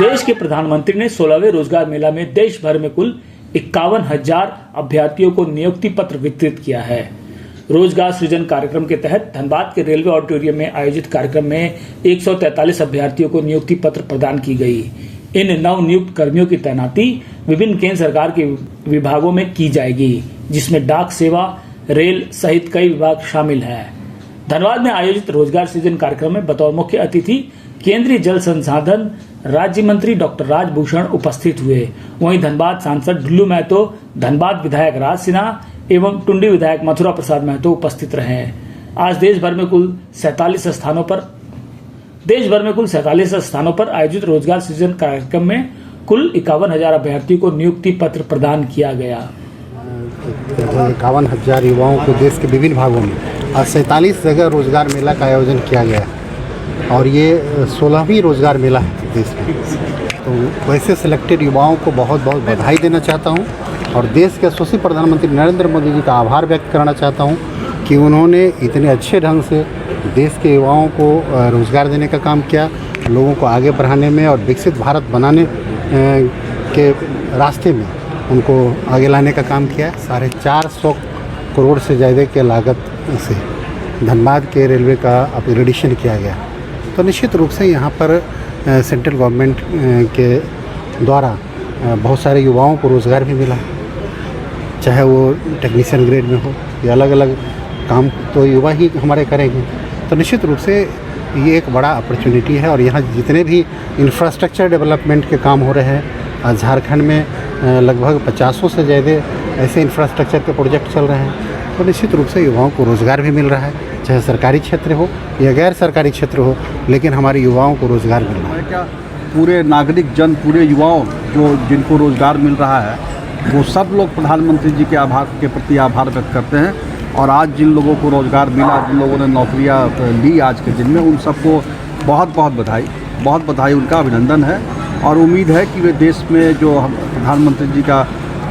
देश के प्रधानमंत्री ने 16वें रोजगार मेला में देश भर में कुल 51,000 अभ्यर्थियों को नियुक्ति पत्र वितरित किया है। रोजगार सृजन कार्यक्रम के तहत धनबाद के रेलवे ऑडिटोरियम में आयोजित कार्यक्रम में 143 अभ्यर्थियों को नियुक्ति पत्र प्रदान की गई। इन नव नियुक्त कर्मियों की तैनाती विभिन्न केंद्र सरकार के विभागों में की जाएगी, जिसमें डाक सेवा, रेल सहित कई विभाग शामिल हैं। धनबाद में आयोजित रोजगार सृजन कार्यक्रम में बतौर मुख्य अतिथि केंद्रीय जल संसाधन राज्य मंत्री डॉक्टर राजभूषण उपस्थित हुए। वहीं धनबाद सांसद ढुल्लू महतो, धनबाद विधायक राज सिन्हा एवं टुंडी विधायक मथुरा प्रसाद महतो उपस्थित रहे। आज देश भर में कुल 47 स्थानों पर आयोजित रोजगार सृजन कार्यक्रम में कुल 51,000 अभ्यर्थियों को नियुक्ति पत्र प्रदान किया गया। 51,000 युवाओं को देश के विभिन्न भागों में आज 47 जगह रोजगार मेला का आयोजन किया गया और ये 16वीं रोजगार मेला है देश में। तो वैसे सिलेक्टेड युवाओं को बहुत बहुत बधाई देना चाहता हूँ और देश के यशस्वी प्रधानमंत्री नरेंद्र मोदी जी का आभार व्यक्त करना चाहता हूँ कि उन्होंने इतने अच्छे ढंग से देश के युवाओं को रोज़गार देने का काम किया, लोगों को आगे बढ़ाने में और विकसित भारत बनाने के रास्ते में उनको आगे लाने का काम किया। 450 करोड़ से ज़्यादा के लागत से धनबाद के रेलवे का अपग्रेडेशन किया गया। तो निश्चित रूप से यहाँ पर सेंट्रल गवर्नमेंट के द्वारा बहुत सारे युवाओं को रोज़गार भी मिला, चाहे वो टेक्नीशियन ग्रेड में हो या अलग अलग काम तो युवा ही हमारे करेंगे। तो निश्चित रूप से ये एक बड़ा अपॉर्चुनिटी है और यहाँ जितने भी इंफ्रास्ट्रक्चर डेवलपमेंट के काम हो रहे हैं, झारखंड में लगभग 50 से ज़्यादा ऐसे इंफ्रास्ट्रक्चर के प्रोजेक्ट चल रहे हैं। तो निश्चित रूप से युवाओं को रोज़गार भी मिल रहा है, चाहे सरकारी क्षेत्र हो या गैर सरकारी क्षेत्र हो, लेकिन हमारे युवाओं को रोज़गार मिल रहा है। क्या पूरे नागरिक जन, पूरे युवाओं जिनको रोज़गार मिल रहा है, वो सब लोग प्रधानमंत्री जी के आभार के प्रति आभार व्यक्त करते हैं। और आज जिन लोगों को रोज़गार मिला, जिन लोगों ने नौकरियां ली आज के दिन में, उन सबको बहुत बहुत बधाई, उनका अभिनंदन है। और उम्मीद है कि वे देश में जो प्रधानमंत्री जी का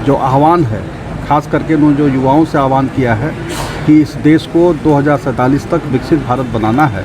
जो आह्वान है, खास करके उन्होंने जो युवाओं से आह्वान किया है कि इस देश को 2047 तक विकसित भारत बनाना है।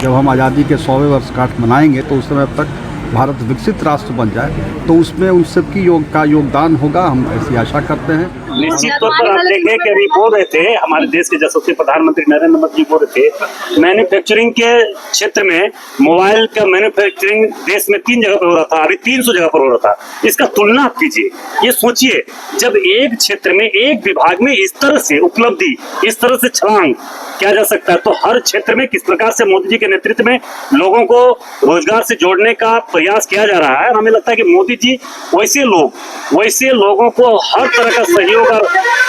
जब हम आज़ादी के 100वें वर्षगांठ मनाएंगे तो उस समय तक भारत विकसित राष्ट्र बन जाए, तो उसमें उन सबकी योगदान होगा, हम ऐसी आशा करते हैं। निश्चित तौर पर आप देखें कि अभी बोल रहे थे हमारे देश के यशस्वी प्रधानमंत्री नरेंद्र मोदी जी बोल रहे थे मैन्युफैक्चरिंग के क्षेत्र में, मोबाइल का मैन्युफैक्चरिंग देश में 3 जगह पर हो रहा था, अभी 300 जगह पर हो रहा था। इसका तुलना आप कीजिए, ये सोचिए जब एक क्षेत्र में, एक विभाग में इस तरह से उपलब्धि, इस तरह से छलांग किया जा सकता है, तो हर क्षेत्र में किस प्रकार से मोदी जी के नेतृत्व में लोगों को रोजगार से जोड़ने का प्रयास किया जा रहा है। हमें लगता है कि मोदी जी वैसे लोगों को हर तरह का सहयोग और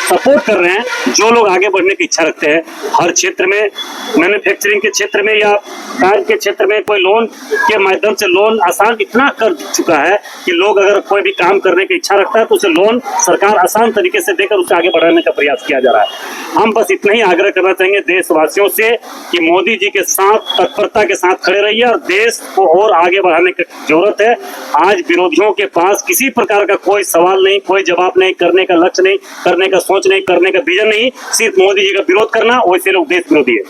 सपोर्ट कर रहे हैं जो लोग आगे बढ़ने की इच्छा रखते हैं। हर क्षेत्र में, मैन्युफैक्चरिंग के क्षेत्र में या कार्य के क्षेत्र में, कोई लोन के माध्यम से लोन आसान इतना कर चुका है कि लोग अगर कोई भी काम करने की इच्छा रखता है तो उसे लोन सरकार आसान तरीके से देकर उसे आगे बढ़ाने का प्रयास किया जा रहा है। हम बस इतना ही आग्रह करना चाहेंगे देशवासियों से कि मोदी जी के साथ तत्परता के साथ खड़े रहिए और देश को और आगे बढ़ाने की जरूरत है। आज विरोधियों के पास किसी प्रकार का कोई सवाल नहीं, कोई जवाब नहीं, करने का लक्ष्य नहीं, करने का सोच नहीं, करने का विजन नहीं, सिर्फ मोदी जी का विरोध करना, वैसे लोग देश विरोधी है।